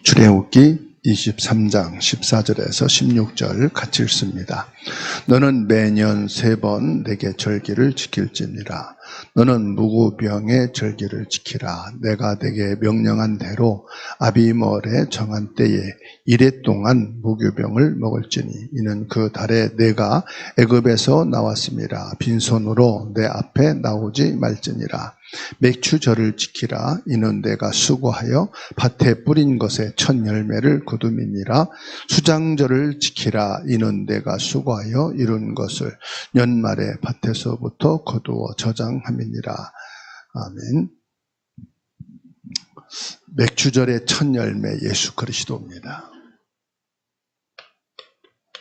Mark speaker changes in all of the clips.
Speaker 1: 출애굽기 23장 14절에서 16절 같이 읽습니다. 너는 매년 3번 내게 절기를 지킬지니라. 너는 무구병의 절기를 지키라. 내가 내게 명령한 대로 아비멀의 정한 때에 이레 동안 무구병을 먹을지니 이는 그 달에 내가 애굽에서 나왔음이라. 빈손으로 내 앞에 나오지 말지니라. 맥추절을 지키라. 이는 내가 수고하여 밭에 뿌린 것의 첫 열매를 거둠이니라. 수장절을 지키라. 이는 내가 수고하여 이룬 것을 연말에 밭에서부터 거두어 저장함이니라. 아멘. 맥추절의 첫 열매 예수 그리스도입니다.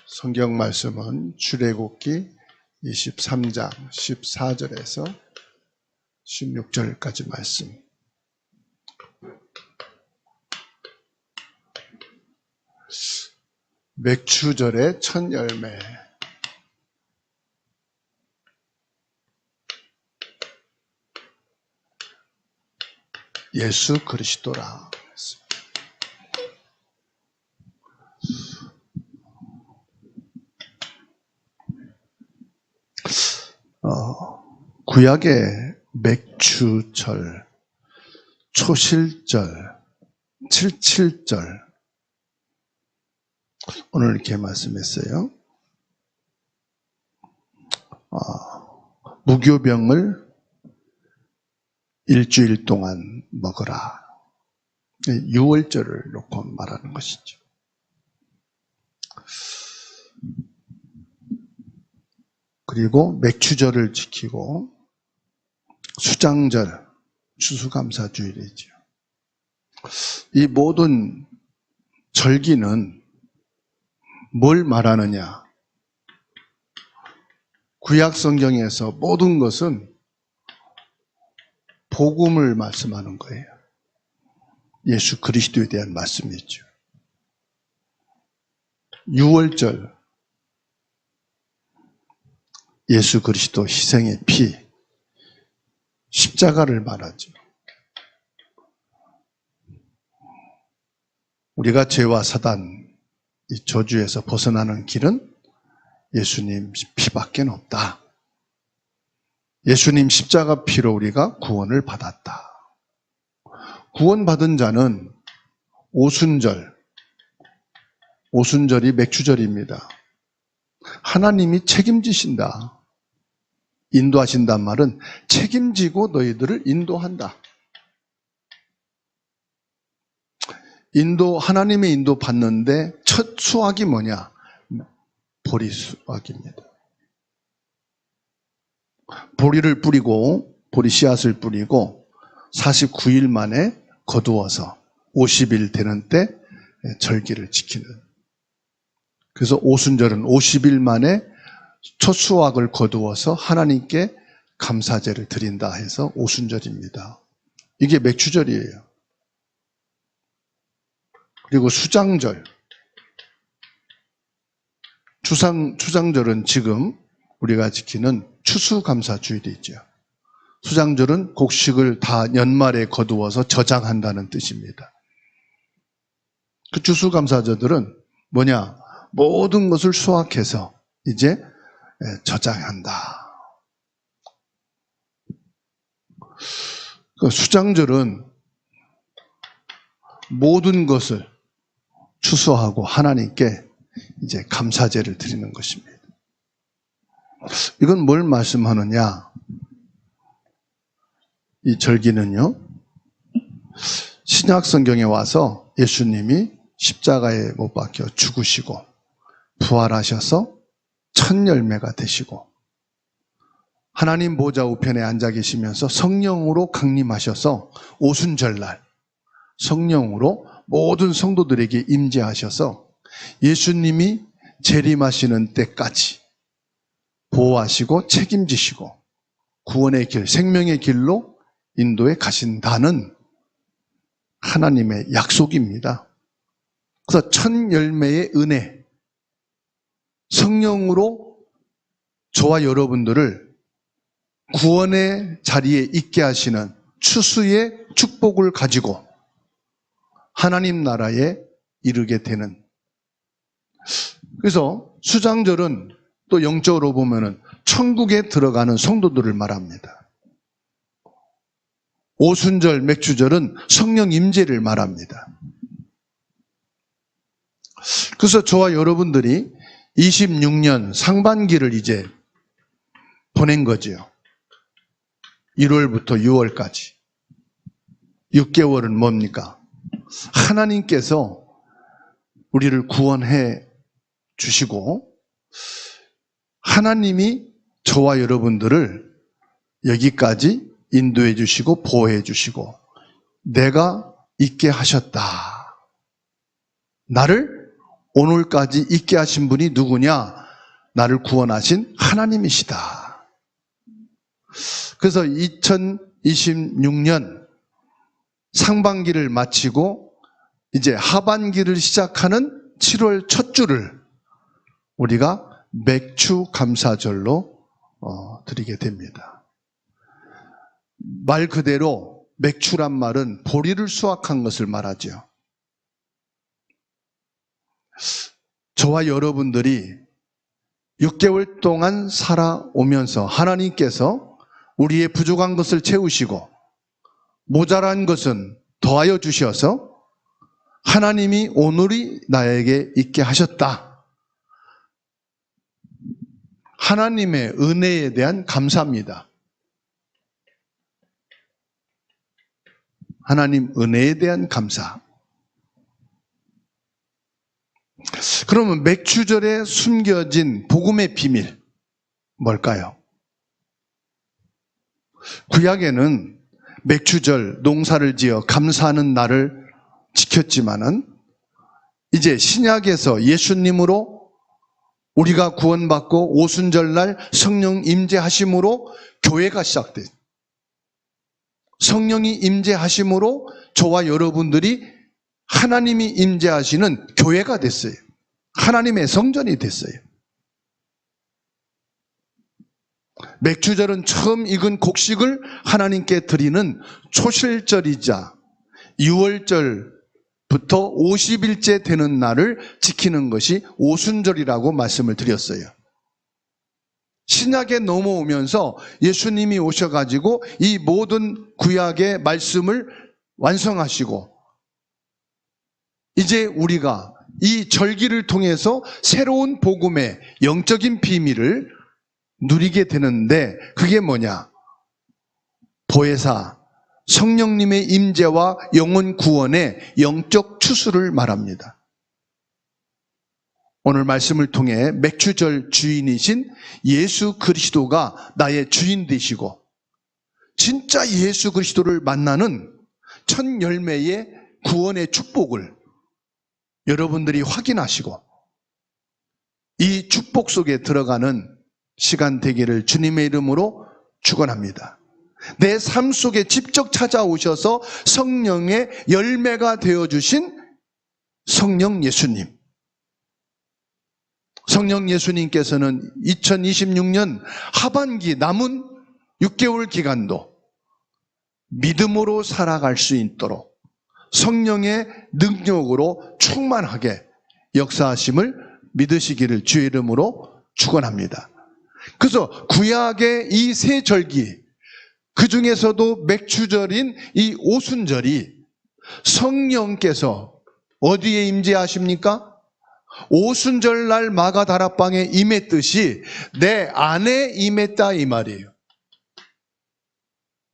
Speaker 1: 성경 말씀은 출애굽기 23장 14절에서 16절까지 말씀. 맥추절의 첫 열매. 예수 그리스도라. 구약의 맥추절, 초실절, 칠칠절 오늘 이렇게 말씀했어요. 무교병을 일주일 동안 먹어라. 6월절을 놓고 말하는 것이죠. 그리고 맥추절을 지키고 수장절, 추수감사주일이죠. 이 모든 절기는 뭘 말하느냐? 구약 성경에서 모든 것은 복음을 말씀하는 거예요. 예수 그리스도에 대한 말씀이죠. 6월절, 예수 그리스도 희생의 피, 십자가를 말하죠. 우리가 죄와 사단, 이 저주에서 벗어나는 길은 예수님 피밖에 없다. 예수님 십자가 피로 우리가 구원을 받았다. 구원받은 자는 오순절, 오순절이 맥추절입니다. 하나님이 책임지신다. 인도하신단 말은 책임지고 너희들을 인도한다. 하나님의 인도 받는데 첫 수확이 뭐냐? 보리 수확입니다. 보리를 뿌리고, 보리 씨앗을 뿌리고 49일 만에 거두어서 50일 되는 때 절기를 지키는. 그래서 오순절은 50일 만에 첫 수확을 거두어서 하나님께 감사제를 드린다 해서 오순절입니다. 이게 맥추절이에요. 그리고 수장절. 수장절은 지금 우리가 지키는 추수감사주일이죠. 수장절은 곡식을 다 연말에 거두어서 저장한다는 뜻입니다. 그 추수감사절들은 뭐냐? 모든 것을 수확해서 이제 저장한다. 그 수장절은 모든 것을 추수하고 하나님께 이제 감사제를 드리는 것입니다. 이건 뭘 말씀하느냐? 이 절기는요, 신약 성경에 와서 예수님이 십자가에 못 박혀 죽으시고 부활하셔서 첫 열매가 되시고 하나님 보좌 우편에 앉아 계시면서 성령으로 강림하셔서 오순절날 성령으로 모든 성도들에게 임재하셔서 예수님이 재림하시는 때까지 보호하시고 책임지시고 구원의 길, 생명의 길로 인도에 가신다는 하나님의 약속입니다. 그래서 첫 열매의 은혜, 성령으로 저와 여러분들을 구원의 자리에 있게 하시는 추수의 축복을 가지고 하나님 나라에 이르게 되는. 그래서 수장절은 또 영적으로 보면은 천국에 들어가는 성도들을 말합니다. 오순절, 맥주절은 성령 임재를 말합니다. 그래서 저와 여러분들이 26년 상반기를 이제 보낸 거지요. 1월부터 6월까지. 6개월은 뭡니까? 하나님께서 우리를 구원해 주시고 하나님이 저와 여러분들을 여기까지 인도해 주시고 보호해 주시고 내가 있게 하셨다. 나를 오늘까지 있게 하신 분이 누구냐? 나를 구원하신 하나님이시다. 그래서 2026년 상반기를 마치고 이제 하반기를 시작하는 7월 첫 주를 우리가 맥주 감사절로 드리게 됩니다. 말 그대로 맥주란 말은 보리를 수확한 것을 말하죠. 저와 여러분들이 6개월 동안 살아오면서 하나님께서 우리의 부족한 것을 채우시고 모자란 것은 더하여 주셔서 하나님이 오늘이 나에게 있게 하셨다. 하나님의 은혜에 대한 감사입니다. 하나님 은혜에 대한 감사. 그러면 맥주절에 숨겨진 복음의 비밀 뭘까요? 구약에는 맥주절 농사를 지어 감사하는 날을 지켰지만은 이제 신약에서 예수님으로 우리가 구원받고 오순절날 성령 임재하심으로 교회가 시작돼요. 성령이 임재하심으로 저와 여러분들이 하나님이 임재하시는 교회가 됐어요. 하나님의 성전이 됐어요. 맥주절은 처음 익은 곡식을 하나님께 드리는 초실절이자 6월절부터 50일째 되는 날을 지키는 것이 오순절이라고 말씀을 드렸어요. 신약에 넘어오면서 예수님이 오셔가지고 이 모든 구약의 말씀을 완성하시고 이제 우리가 이 절기를 통해서 새로운 복음의 영적인 비밀을 누리게 되는데 그게 뭐냐? 보혜사, 성령님의 임재와 영혼 구원의 영적 추수를 말합니다. 오늘 말씀을 통해 맥주절 주인이신 예수 그리스도가 나의 주인 되시고 진짜 예수 그리스도를 만나는 첫 열매의 구원의 축복을 여러분들이 확인하시고 이 축복 속에 들어가는 시간 되기를 주님의 이름으로 축원합니다. 내 삶 속에 직접 찾아오셔서 성령의 열매가 되어주신 성령 예수님. 성령 예수님께서는 2026년 하반기 남은 6개월 기간도 믿음으로 살아갈 수 있도록 성령의 능력으로 충만하게 역사하심을 믿으시기를 주의 이름으로 축원합니다. 그래서 구약의 이 세 절기, 그 중에서도 맥주절인 이 오순절이 성령께서 어디에 임재하십니까? 오순절날 마가다락방에 임했듯이 내 안에 임했다 이 말이에요.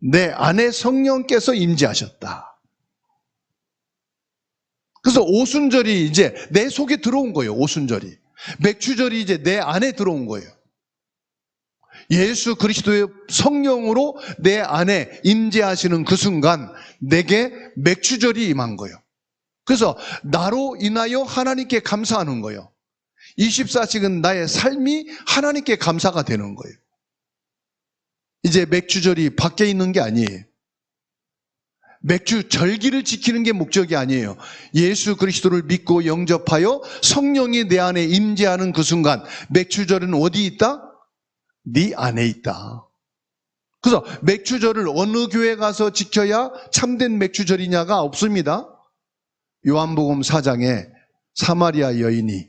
Speaker 1: 내 안에 성령께서 임재하셨다. 그래서 오순절이 이제 내 속에 들어온 거예요. 오순절이. 맥주절이 이제 내 안에 들어온 거예요. 예수 그리스도의 성령으로 내 안에 임재하시는 그 순간 내게 맥주절이 임한 거예요. 그래서 나로 인하여 하나님께 감사하는 거예요. 24시간 나의 삶이 하나님께 감사가 되는 거예요. 이제 맥주절이 밖에 있는 게 아니에요. 맥주 절기를 지키는 게 목적이 아니에요. 예수 그리스도를 믿고 영접하여 성령이 내 안에 임재하는 그 순간 맥주절은 어디 있다? 네 안에 있다. 그래서 맥주절을 어느 교회 가서 지켜야 참된 맥주절이냐가 없습니다. 요한복음 4장에 사마리아 여인이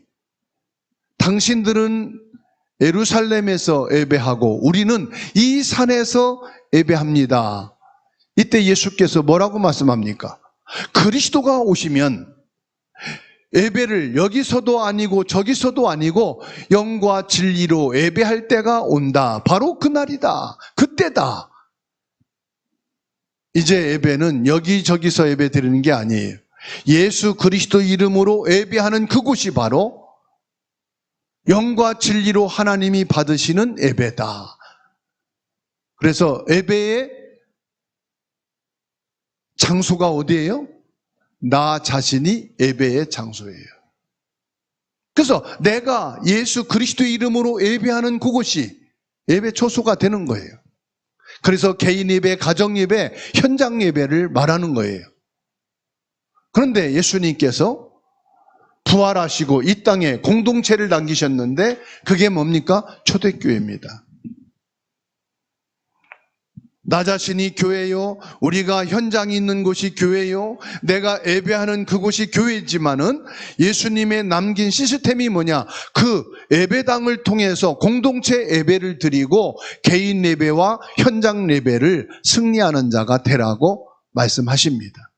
Speaker 1: 당신들은 예루살렘에서 예배하고 우리는 이 산에서 예배합니다. 이때 예수께서 뭐라고 말씀합니까? 그리스도가 오시면 예배를 여기서도 아니고 저기서도 아니고 영과 진리로 예배할 때가 온다. 바로 그날이다. 그때다. 이제 예배는 여기저기서 예배 드리는 게 아니에요. 예수 그리스도 이름으로 예배하는 그곳이 바로 영과 진리로 하나님이 받으시는 예배다. 그래서 예배의 장소가 어디예요? 나 자신이 예배의 장소예요. 그래서 내가 예수 그리스도 이름으로 예배하는 그곳이 예배 초소가 되는 거예요. 그래서 개인 예배, 가정 예배, 현장 예배를 말하는 거예요. 그런데 예수님께서 부활하시고 이 땅에 공동체를 남기셨는데 그게 뭡니까? 초대교회입니다. 나 자신이 교회요, 우리가 현장이 있는 곳이 교회요, 내가 예배하는 그곳이 교회지만은 예수님의 남긴 시스템이 뭐냐? 그 예배당을 통해서 공동체 예배를 드리고 개인 예배와 현장 예배를 승리하는 자가 되라고 말씀하십니다.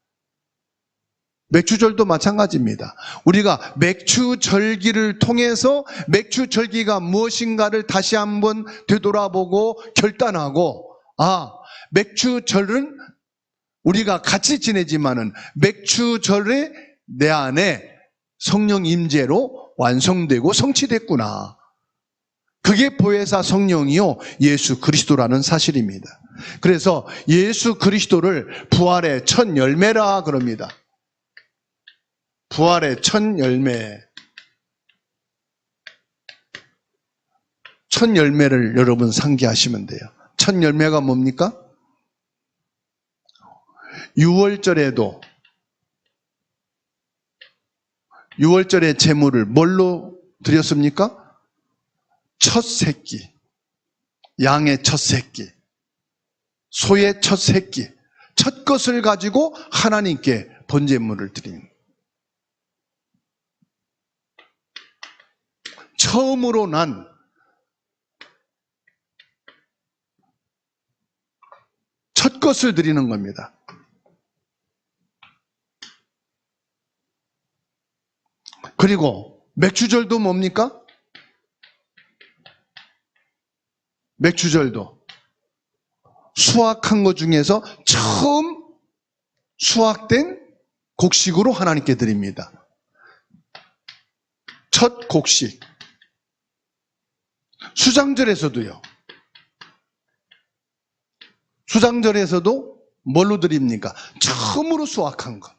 Speaker 1: 맥주절도 마찬가지입니다. 우리가 맥주절기를 통해서 맥주절기가 무엇인가를 다시 한번 되돌아보고 결단하고, 맥주절은 우리가 같이 지내지만은 맥주절에 내 안에 성령 임재로 완성되고 성취됐구나. 그게 보혜사 성령이요 예수 그리스도라는 사실입니다. 그래서 예수 그리스도를 부활의 첫 열매라 그럽니다. 부활의 첫 열매. 첫 열매를 여러분 상기하시면 돼요. 첫 열매가 뭡니까? 6월절에 제물을 뭘로 드렸습니까? 첫 새끼, 양의 첫 새끼, 소의 첫 새끼, 첫 것을 가지고 하나님께 번제물을 드립니다. 처음으로 난 첫 것을 드리는 겁니다. 그리고 맥주절도 뭡니까? 맥주절도 수확한 것 중에서 처음 수확된 곡식으로 하나님께 드립니다. 첫 곡식. 수장절에서도요. 수장절에서도 뭘로 드립니까? 처음으로 수확한 것.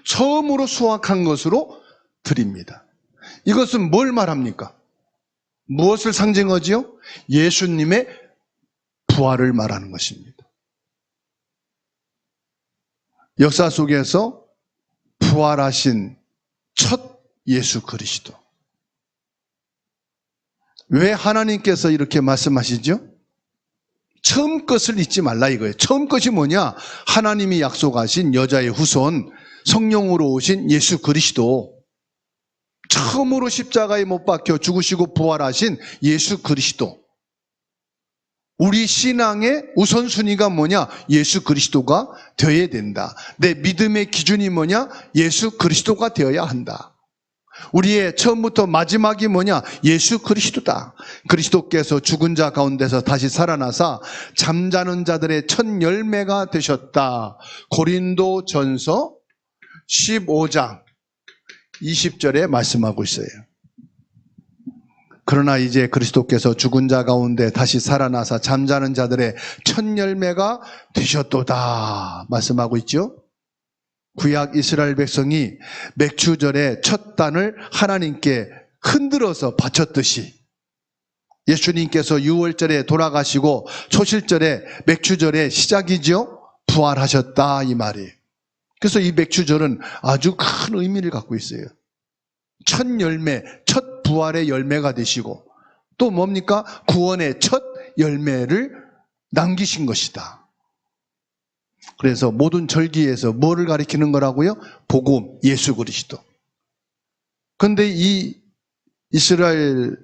Speaker 1: 처음으로 수확한 것으로 드립니다. 이것은 뭘 말합니까? 무엇을 상징하지요? 예수님의 부활을 말하는 것입니다. 역사 속에서 부활하신 첫 예수 그리스도. 왜 하나님께서 이렇게 말씀하시죠? 처음 것을 잊지 말라 이거예요. 처음 것이 뭐냐? 하나님이 약속하신 여자의 후손, 성령으로 오신 예수 그리스도. 처음으로 십자가에 못 박혀 죽으시고 부활하신 예수 그리스도. 우리 신앙의 우선순위가 뭐냐? 예수 그리스도가 되어야 된다. 내 믿음의 기준이 뭐냐? 예수 그리스도가 되어야 한다. 우리의 처음부터 마지막이 뭐냐? 예수 그리스도다. 그리스도께서 죽은 자 가운데서 다시 살아나사 잠자는 자들의 첫 열매가 되셨다. 고린도전서 15장 20절에 말씀하고 있어요. 그러나 이제 그리스도께서 죽은 자 가운데 다시 살아나사 잠자는 자들의 첫 열매가 되셨도다 말씀하고 있죠. 구약 이스라엘 백성이 맥주절의 첫 단을 하나님께 흔들어서 바쳤듯이 예수님께서 6월절에 돌아가시고 초실절에 맥주절의 시작이죠. 부활하셨다 이 말이에요. 그래서 이 맥주절은 아주 큰 의미를 갖고 있어요. 첫 열매, 첫 부활의 열매가 되시고 또 뭡니까? 구원의 첫 열매를 남기신 것이다. 그래서 모든 절기에서 뭐를 가리키는 거라고요? 복음, 예수 그리스도. 그런데 이 이스라엘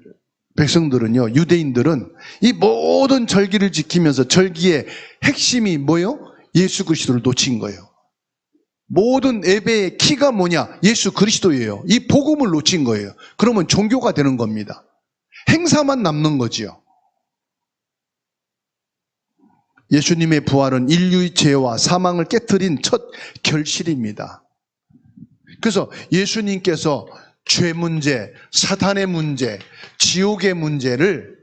Speaker 1: 백성들은요, 유대인들은 이 모든 절기를 지키면서 절기의 핵심이 뭐예요? 예수 그리스도를 놓친 거예요. 모든 예배의 키가 뭐냐? 예수 그리스도예요. 이 복음을 놓친 거예요. 그러면 종교가 되는 겁니다. 행사만 남는 거지요. 예수님의 부활은 인류의 죄와 사망을 깨트린 첫 결실입니다. 그래서 예수님께서 죄 문제, 사탄의 문제, 지옥의 문제를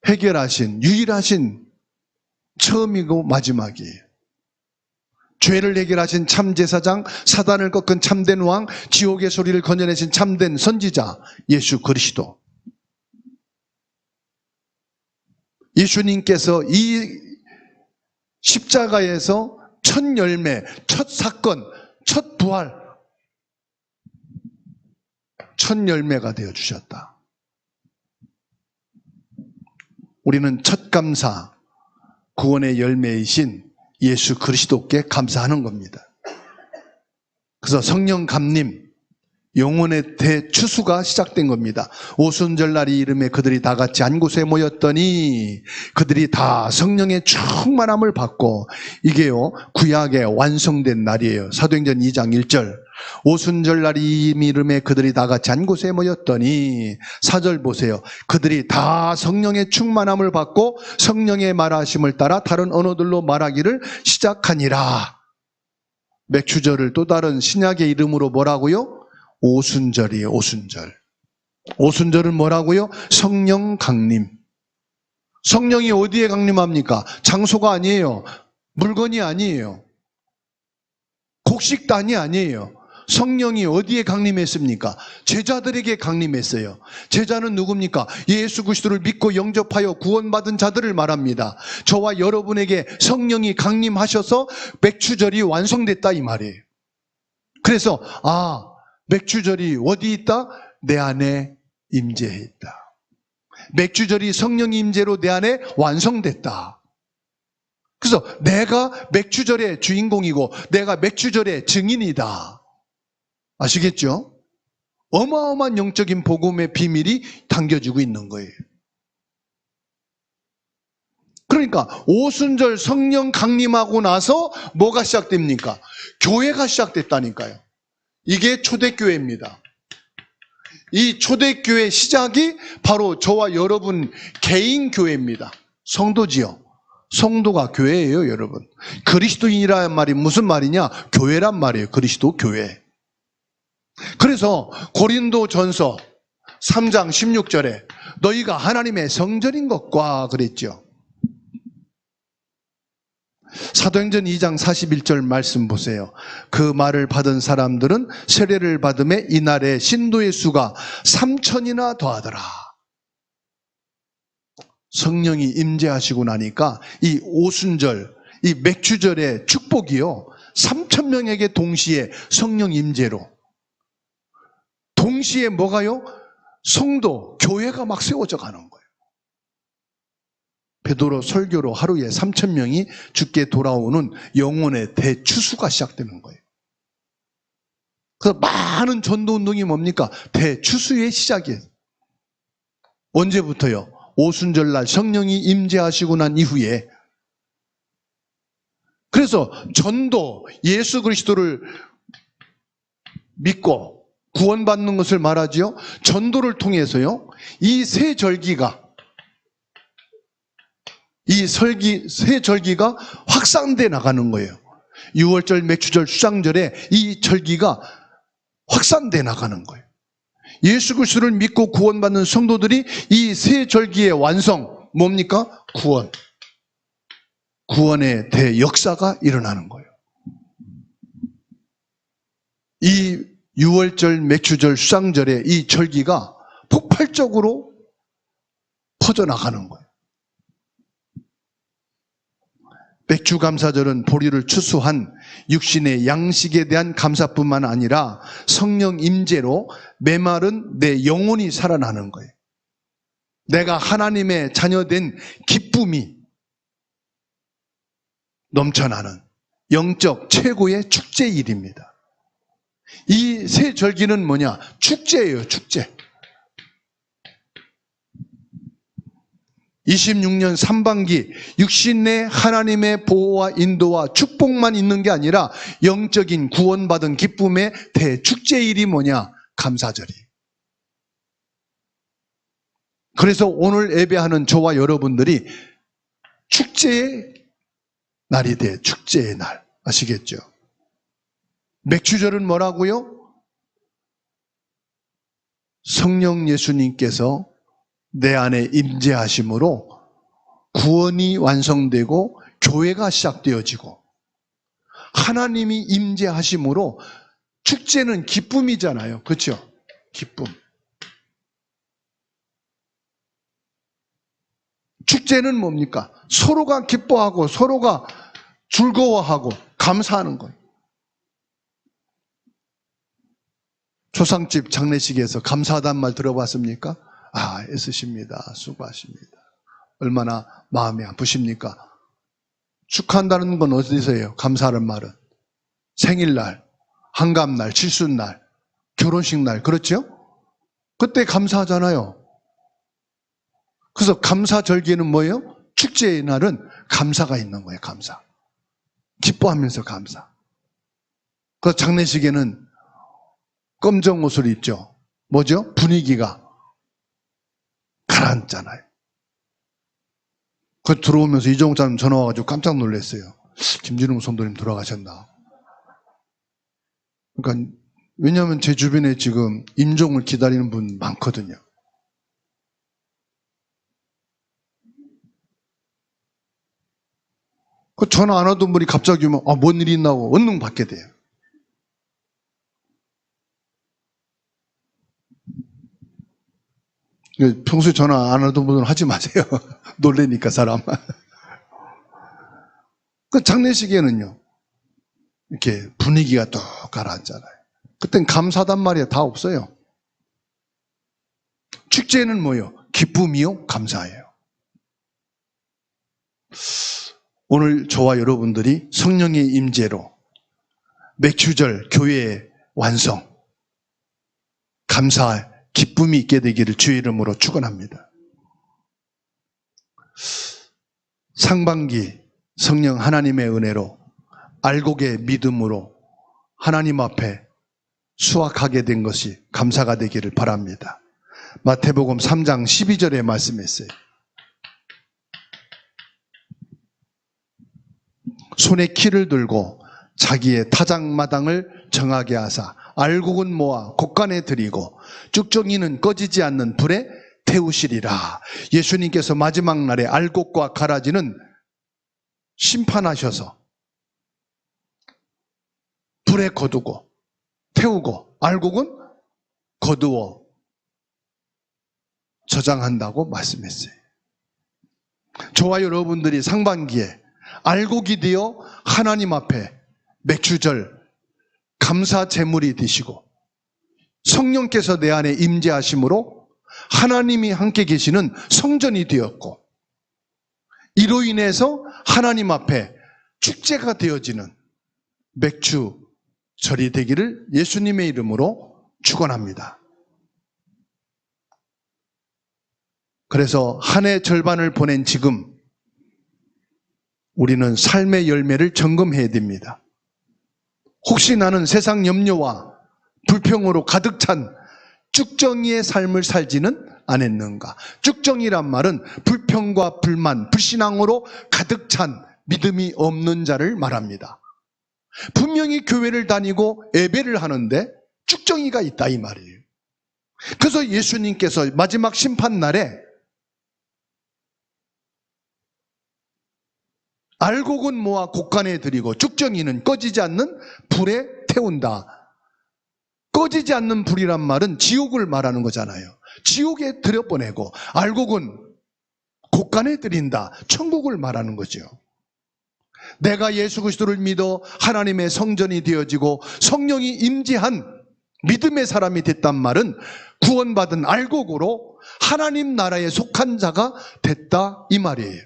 Speaker 1: 해결하신 유일하신 처음이고 마지막이에요. 죄를 해결하신 참 제사장, 사단을 꺾은 참된 왕, 지옥의 소리를 건져내신 참된 선지자 예수 그리스도. 예수님께서 이 십자가에서 첫 열매, 첫 사건, 첫 부활, 첫 열매가 되어주셨다. 우리는 첫 감사, 구원의 열매이신 예수 그리스도께 감사하는 겁니다. 그래서 성령 감림, 영혼의 대추수가 시작된 겁니다. 오순절날이 이름에 그들이 다 같이 한 곳에 모였더니 그들이 다 성령의 충만함을 받고, 이게요 구약의 완성된 날이에요. 사도행전 2장 1절. 오순절날이 이름에 그들이 다 같이 한 곳에 모였더니, 4절 보세요. 그들이 다 성령의 충만함을 받고 성령의 말하심을 따라 다른 언어들로 말하기를 시작하니라. 맥추절을 또 다른 신약의 이름으로 뭐라고요? 오순절이에요. 오순절. 오순절은 뭐라고요? 성령 강림. 성령이 어디에 강림합니까? 장소가 아니에요. 물건이 아니에요. 곡식단이 아니에요. 성령이 어디에 강림했습니까? 제자들에게 강림했어요. 제자는 누굽니까? 예수 그리스도를 믿고 영접하여 구원받은 자들을 말합니다. 저와 여러분에게 성령이 강림하셔서 맥추절이 완성됐다 이 말이에요. 그래서 맥추절이 어디 있다? 내 안에 임재했다. 맥추절이 성령 임재로 내 안에 완성됐다. 그래서 내가 맥추절의 주인공이고 내가 맥추절의 증인이다. 아시겠죠? 어마어마한 영적인 복음의 비밀이 담겨지고 있는 거예요. 그러니까 오순절 성령 강림하고 나서 뭐가 시작됩니까? 교회가 시작됐다니까요. 이게 초대교회입니다. 이 초대교회 시작이 바로 저와 여러분 개인 교회입니다. 성도지요. 성도가 교회예요, 여러분. 그리스도인이라는 말이 무슨 말이냐? 교회란 말이에요. 그리스도 교회. 그래서 고린도전서 3장 16절에 너희가 하나님의 성전인 것과 그랬죠. 사도행전 2장 41절 말씀 보세요. 그 말을 받은 사람들은 세례를 받음에 이날에 신도의 수가 3,000이나 더하더라. 성령이 임재하시고 나니까 이 오순절, 이 맥추절의 축복이요 3,000명에게 동시에 성령 임재로, 동시에 뭐가요? 성도, 교회가 막 세워져 가는 거예요. 베드로 설교로 하루에 3,000명이 주께 돌아오는 영혼의 대추수가 시작되는 거예요. 그래서 많은 전도운동이 뭡니까? 대추수의 시작이에요. 언제부터요? 오순절날 성령이 임재하시고 난 이후에. 그래서 전도, 예수 그리스도를 믿고 구원받는 것을 말하지요. 전도를 통해서요, 이 세 절기가, 세 절기가 확산돼 나가는 거예요. 유월절, 맥추절, 수장절에 이 절기가 확산돼 나가는 거예요. 예수 그리스도를 믿고 구원받는 성도들이 이 세 절기의 완성, 뭡니까? 구원. 구원의 대역사가 일어나는 거예요. 이 유월절, 맥추절, 수장절에 이 절기가 폭발적으로 퍼져나가는 거예요. 맥추감사절은 보리를 추수한 육신의 양식에 대한 감사뿐만 아니라 성령 임재로 메마른 내 영혼이 살아나는 거예요. 내가 하나님의 자녀된 기쁨이 넘쳐나는 영적 최고의 축제일입니다. 이 세 절기는 뭐냐? 축제예요, 축제. 26년 상반기 육신 내 하나님의 보호와 인도와 축복만 있는 게 아니라 영적인 구원받은 기쁨의 대축제일이 뭐냐? 감사절이. 그래서 오늘 예배하는 저와 여러분들이 축제의 날이 돼. 축제의 날. 아시겠죠? 맥주절은 뭐라고요? 성령 예수님께서 내 안에 임재하심으로 구원이 완성되고 교회가 시작되어지고 하나님이 임재하심으로 축제는 기쁨이잖아요. 그렇죠? 기쁨. 축제는 뭡니까? 서로가 기뻐하고 서로가 즐거워하고 감사하는 거예요. 초상집 장례식에서 감사하다는 말 들어봤습니까? 아, 애쓰십니다. 수고하십니다. 얼마나 마음이 아프십니까? 축하한다는 건 어디서 해요? 감사하는 말은 생일날, 한갑날, 칠순날, 결혼식 날, 그렇죠? 그때 감사하잖아요. 그래서 감사절기는 뭐예요? 축제의 날은 감사가 있는 거예요. 감사. 기뻐하면서 감사. 그 장례식에는 검정 옷을 입죠. 뭐죠? 분위기가 가라앉잖아요. 그 들어오면서 이종욱 장님 전화 와가지고 깜짝 놀랐어요. 김진웅 성도님 돌아가셨나. 그러니까 왜냐하면 제 주변에 지금 임종을 기다리는 분 많거든요. 그 전화 안 하던 분이 갑자기 오면 뭔 일이 있나고 언능 받게 돼요. 평소에 전화 안 하던 분은 하지 마세요. 놀래니까 사람. 그 장례식에는요, 이렇게 분위기가 또 가라앉잖아요. 그땐 감사단 말이야 다 없어요. 축제는 뭐예요? 기쁨이요? 감사예요. 오늘 저와 여러분들이 성령의 임재로 맥주절 교회의 완성, 감사, 기쁨이 있게 되기를 주의 이름으로 축원합니다. 상반기 성령 하나님의 은혜로 알곡의 믿음으로 하나님 앞에 수확하게 된 것이 감사가 되기를 바랍니다. 마태복음 3장 12절에 말씀했어요. 손에 키를 들고 자기의 타작마당을 정하게 하사 알곡은 모아 곳간에 들이고 쭉정이는 꺼지지 않는 불에 태우시리라. 예수님께서 마지막 날에 알곡과 가라지는 심판하셔서 불에 거두고 태우고 알곡은 거두어 저장한다고 말씀했어요. 저와 여러분들이 상반기에 알곡이 되어 하나님 앞에 맥주절 감사 제물이 되시고 성령께서 내 안에 임재하심으로 하나님이 함께 계시는 성전이 되었고 이로 인해서 하나님 앞에 축제가 되어지는 맥주절이 되기를 예수님의 이름으로 축원합니다. 그래서 한 해 절반을 보낸 지금 우리는 삶의 열매를 점검해야 됩니다. 혹시 나는 세상 염려와 불평으로 가득 찬 쭉정이의 삶을 살지는 않았는가? 쭉정이란 말은 불평과 불만, 불신앙으로 가득 찬 믿음이 없는 자를 말합니다. 분명히 교회를 다니고 예배를 하는데 쭉정이가 있다 이 말이에요. 그래서 예수님께서 마지막 심판날에 알곡은 모아 곳간에 들이고 쭉정이는 꺼지지 않는 불에 태운다. 꺼지지 않는 불이란 말은 지옥을 말하는 거잖아요. 지옥에 들여보내고 알곡은 곳간에 들인다. 천국을 말하는 거죠. 내가 예수 그리스도를 믿어 하나님의 성전이 되어지고 성령이 임재한 믿음의 사람이 됐단 말은 구원받은 알곡으로 하나님 나라에 속한 자가 됐다 이 말이에요.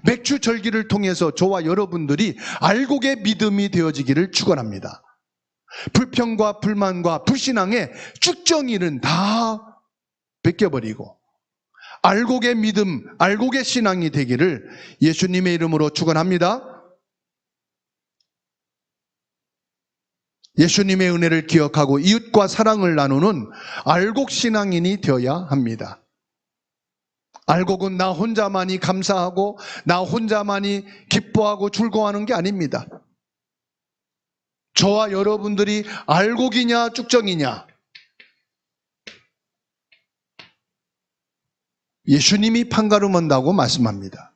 Speaker 1: 맥주 절기를 통해서 저와 여러분들이 알곡의 믿음이 되어지기를 축원합니다. 불평과 불만과 불신앙의 쭉정이는 다 벗겨버리고 알곡의 믿음, 알곡의 신앙이 되기를 예수님의 이름으로 축원합니다. 예수님의 은혜를 기억하고 이웃과 사랑을 나누는 알곡 신앙인이 되어야 합니다. 알곡은 나 혼자만이 감사하고 나 혼자만이 기뻐하고 즐거워하는 게 아닙니다. 저와 여러분들이 알곡이냐 쭉정이냐, 예수님이 판가름한다고 말씀합니다.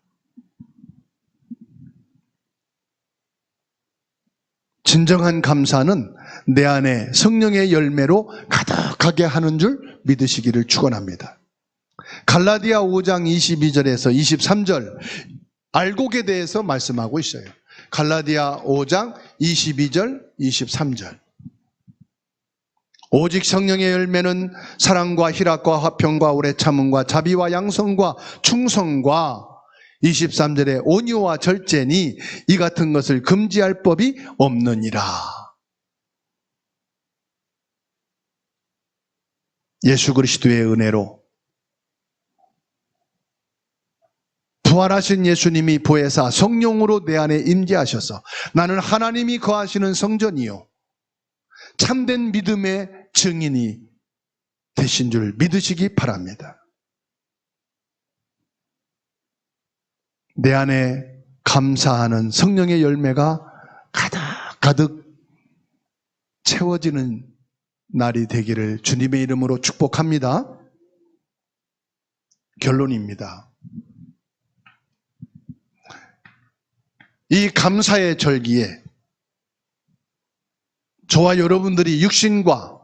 Speaker 1: 진정한 감사는 내 안에 성령의 열매로 가득하게 하는 줄 믿으시기를 축원합니다. 갈라디아 5장 22절에서 23절 알곡에 대해서 말씀하고 있어요. 갈라디아 5장 22절 23절 오직 성령의 열매는 사랑과 희락과 화평과 오래 참음과 자비와 양성과 충성과 23절에 온유와 절제니 이 같은 것을 금지할 법이 없느니라. 예수 그리스도의 은혜로 부활하신 예수님이 보혜사 성령으로 내 안에 임재하셔서 나는 하나님이 거하시는 성전이요 참된 믿음의 증인이 되신 줄 믿으시기 바랍니다. 내 안에 감사하는 성령의 열매가 가득 채워지는 날이 되기를 주님의 이름으로 축복합니다. 결론입니다. 이 감사의 절기에 저와 여러분들이 육신과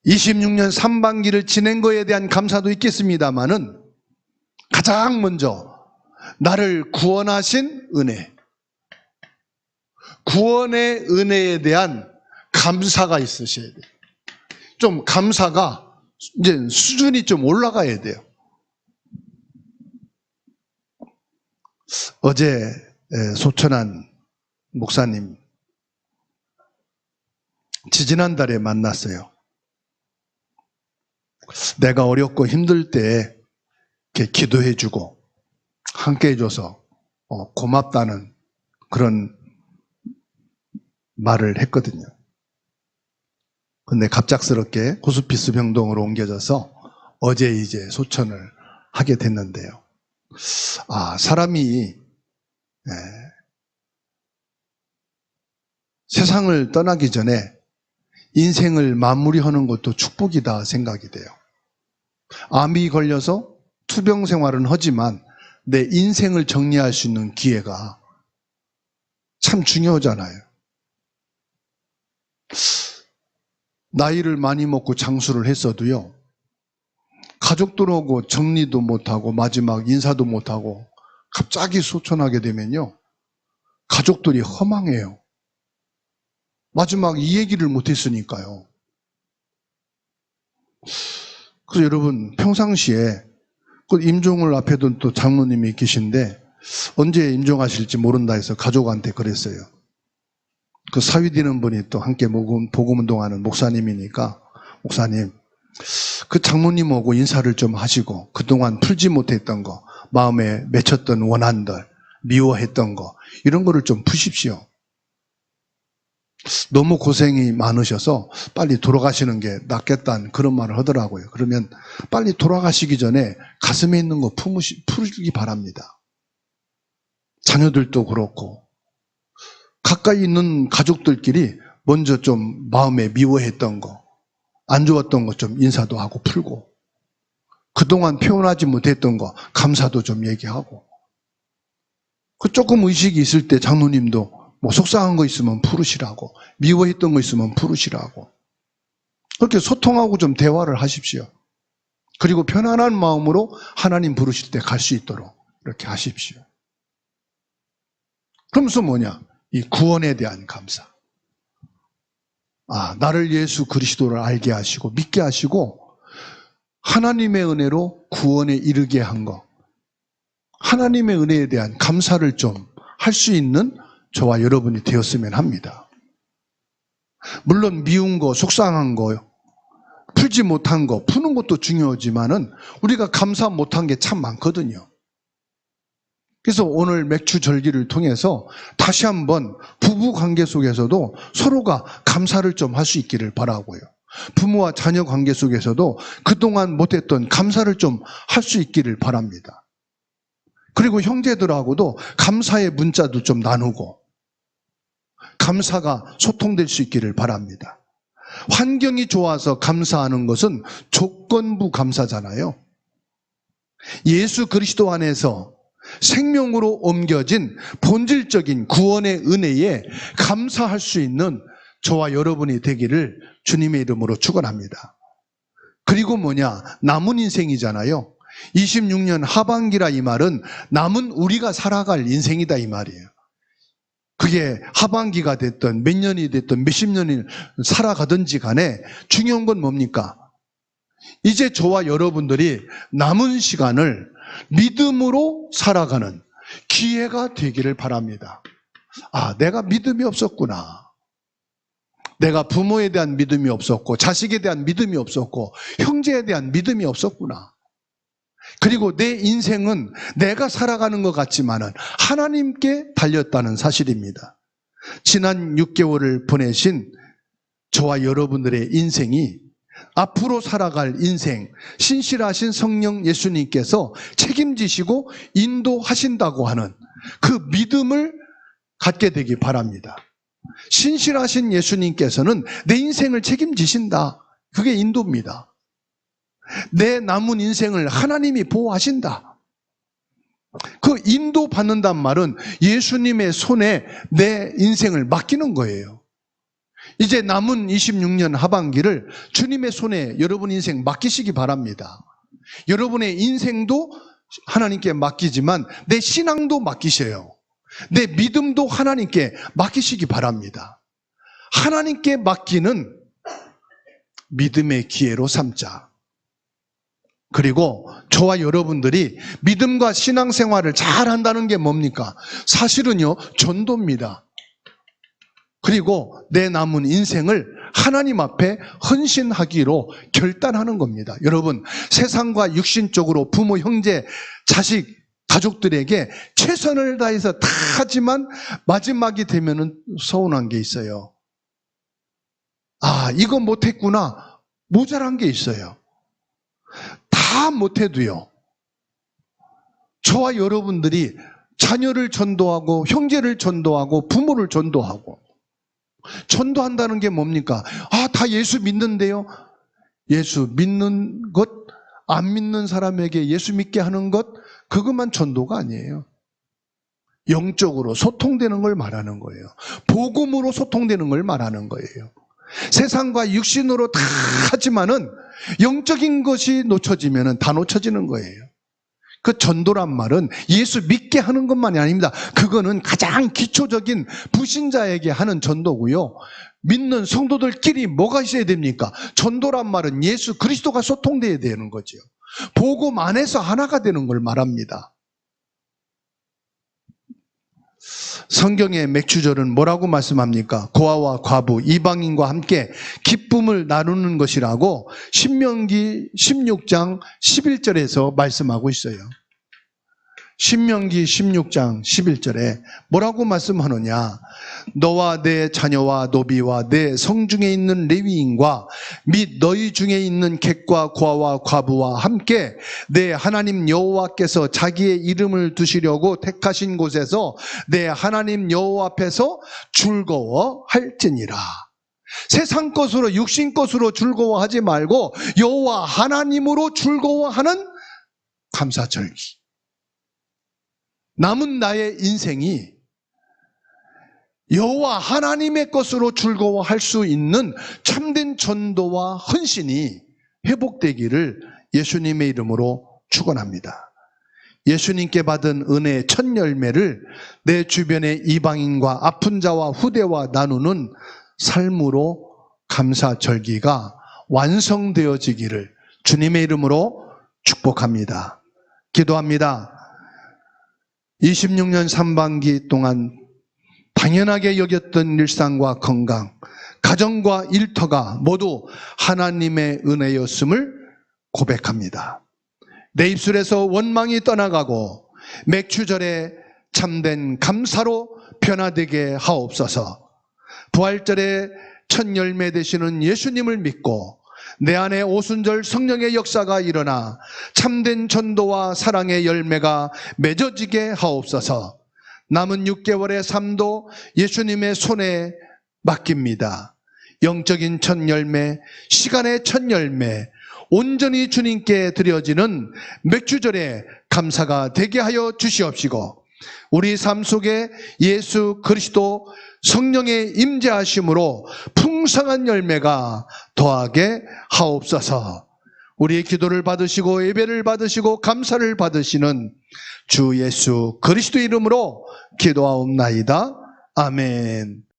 Speaker 1: 26년 3반기를 지낸 거에 대한 감사도 있겠습니다만은 가장 먼저 나를 구원하신 은혜, 구원의 은혜에 대한 감사가 있으셔야 돼요. 좀 감사가 이제 수준이 좀 올라가야 돼요. 어제 소천한 목사님 지지난달에 만났어요. 내가 어렵고 힘들 때 이렇게 기도해주고 함께 해줘서 고맙다는 그런 말을 했거든요. 근데 갑작스럽게 호스피스 병동으로 옮겨져서 어제 이제 소천을 하게 됐는데요. 사람이 세상을 떠나기 전에 인생을 마무리하는 것도 축복이다 생각이 돼요. 암이 걸려서 투병 생활은 하지만 내 인생을 정리할 수 있는 기회가 참 중요하잖아요. 나이를 많이 먹고 장수를 했어도요, 가족들하고 정리도 못하고 마지막 인사도 못하고 갑자기 소천하게 되면요, 가족들이 허망해요. 마지막 이 얘기를 못했으니까요. 그래서 여러분 평상시에 그 임종을 앞에 둔 또 장로님이 계신데 언제 임종하실지 모른다 해서 가족한테 그랬어요. 그 사위되는 분이 또 함께 복음 운동하는 목사님이니까 목사님 그 장로님하고 인사를 좀 하시고 그동안 풀지 못했던 거, 마음에 맺혔던 원한들, 미워했던 거 이런 거를 좀 푸십시오. 너무 고생이 많으셔서 빨리 돌아가시는 게 낫겠다는 그런 말을 하더라고요. 그러면 빨리 돌아가시기 전에 가슴에 있는 거 풀기 바랍니다. 자녀들도 그렇고 가까이 있는 가족들끼리 먼저 좀 마음에 미워했던 거, 안 좋았던 거 좀 인사도 하고 풀고 그동안 표현하지 못했던 거 감사도 좀 얘기하고 그 조금 의식이 있을 때 장로님도 뭐 속상한 거 있으면 풀으시라고, 미워했던 거 있으면 풀으시라고 그렇게 소통하고 좀 대화를 하십시오. 그리고 편안한 마음으로 하나님 부르실 때 갈 수 있도록 이렇게 하십시오. 그러면서 뭐냐? 이 구원에 대한 감사. 나를 예수 그리스도를 알게 하시고 믿게 하시고 하나님의 은혜로 구원에 이르게 한 것, 하나님의 은혜에 대한 감사를 좀 할 수 있는 저와 여러분이 되었으면 합니다. 물론 미운 거, 속상한 거, 풀지 못한 거, 푸는 것도 중요하지만은 우리가 감사 못한 게 참 많거든요. 그래서 오늘 맥주 절기를 통해서 다시 한번 부부 관계 속에서도 서로가 감사를 좀 할 수 있기를 바라고요. 부모와 자녀 관계 속에서도 그동안 못했던 감사를 좀 할 수 있기를 바랍니다. 그리고 형제들하고도 감사의 문자도 좀 나누고 감사가 소통될 수 있기를 바랍니다. 환경이 좋아서 감사하는 것은 조건부 감사잖아요. 예수 그리스도 안에서 생명으로 옮겨진 본질적인 구원의 은혜에 감사할 수 있는 저와 여러분이 되기를 주님의 이름으로 축원합니다. 그리고 남은 인생이잖아요. 26년 하반기라 이 말은 남은 우리가 살아갈 인생이다 이 말이에요. 그게 하반기가 됐든 몇 년이 됐든 몇십 년을 살아가든지 간에 중요한 건 뭡니까? 이제 저와 여러분들이 남은 시간을 믿음으로 살아가는 기회가 되기를 바랍니다. 내가 믿음이 없었구나. 내가 부모에 대한 믿음이 없었고 자식에 대한 믿음이 없었고 형제에 대한 믿음이 없었구나. 그리고 내 인생은 내가 살아가는 것 같지만은 하나님께 달렸다는 사실입니다. 지난 6개월을 보내신 저와 여러분들의 인생이 앞으로 살아갈 인생, 신실하신 성령 예수님께서 책임지시고 인도하신다고 하는 그 믿음을 갖게 되기 바랍니다. 신실하신 예수님께서는 내 인생을 책임지신다. 그게 인도입니다. 내 남은 인생을 하나님이 보호하신다. 그 인도받는단 말은 예수님의 손에 내 인생을 맡기는 거예요. 이제 남은 26년 하반기를 주님의 손에 여러분 인생 맡기시기 바랍니다. 여러분의 인생도 하나님께 맡기지만 내 신앙도 맡기셔요. 내 믿음도 하나님께 맡기시기 바랍니다. 하나님께 맡기는 믿음의 기회로 삼자. 그리고 저와 여러분들이 믿음과 신앙생활을 잘 한다는 게 뭡니까? 사실은요, 전도입니다. 그리고 내 남은 인생을 하나님 앞에 헌신하기로 결단하는 겁니다. 여러분, 세상과 육신적으로 부모, 형제, 자식, 가족들에게 최선을 다해서 다 하지만 마지막이 되면은 서운한 게 있어요. 이거 못했구나. 모자란 게 있어요. 다 못해도요, 저와 여러분들이 자녀를 전도하고 형제를 전도하고 부모를 전도하고 전도한다는 게 뭡니까? 다 예수 믿는데요. 예수 믿는 것, 안 믿는 사람에게 예수 믿게 하는 것, 그것만 전도가 아니에요. 영적으로 소통되는 걸 말하는 거예요. 복음으로 소통되는 걸 말하는 거예요. 세상과 육신으로 다 하지만은 영적인 것이 놓쳐지면은 다 놓쳐지는 거예요. 그 전도란 말은 예수 믿게 하는 것만이 아닙니다. 그거는 가장 기초적인 불신자에게 하는 전도고요. 믿는 성도들끼리 뭐가 있어야 됩니까? 전도란 말은 예수 그리스도가 소통돼야 되는 거죠. 복음 안에서 하나가 되는 걸 말합니다. 성경의 맥주절은 뭐라고 말씀합니까? 고아와 과부, 이방인과 함께 기쁨을 나누는 것이라고 신명기 16장 11절에서 말씀하고 있어요. 신명기 16장 11절에 뭐라고 말씀하느냐? 너와 내 자녀와 노비와 내 성중에 있는 레위인과 및 너희 중에 있는 객과 고아와 과부와 함께 내 하나님 여호와께서 자기의 이름을 두시려고 택하신 곳에서 내 하나님 여호와 앞에서 즐거워할지니라. 세상 것으로 육신 것으로 즐거워하지 말고 여호와 하나님으로 즐거워하는 감사절기. 남은 나의 인생이 여호와 하나님의 것으로 즐거워할 수 있는 참된 전도와 헌신이 회복되기를 예수님의 이름으로 축원합니다. 예수님께 받은 은혜의 첫 열매를 내 주변의 이방인과 아픈 자와 후대와 나누는 삶으로 감사절기가 완성되어지기를 주님의 이름으로 축복합니다. 기도합니다. 26년 상반기 동안 당연하게 여겼던 일상과 건강, 가정과 일터가 모두 하나님의 은혜였음을 고백합니다. 내 입술에서 원망이 떠나가고 맥추절에 참된 감사로 변화되게 하옵소서. 부활절에 첫 열매 되시는 예수님을 믿고 내 안에 오순절 성령의 역사가 일어나 참된 전도와 사랑의 열매가 맺어지게 하옵소서. 남은 6개월의 삶도 예수님의 손에 맡깁니다. 영적인 첫 열매, 시간의 첫 열매, 온전히 주님께 드려지는 맥주절에 감사가 되게 하여 주시옵시고, 우리 삶 속에 예수 그리스도 성령의 임재하심으로 풍성한 열매가 더하게 하옵소서. 우리의 기도를 받으시고 예배를 받으시고 감사를 받으시는 주 예수 그리스도 이름으로 기도하옵나이다. 아멘.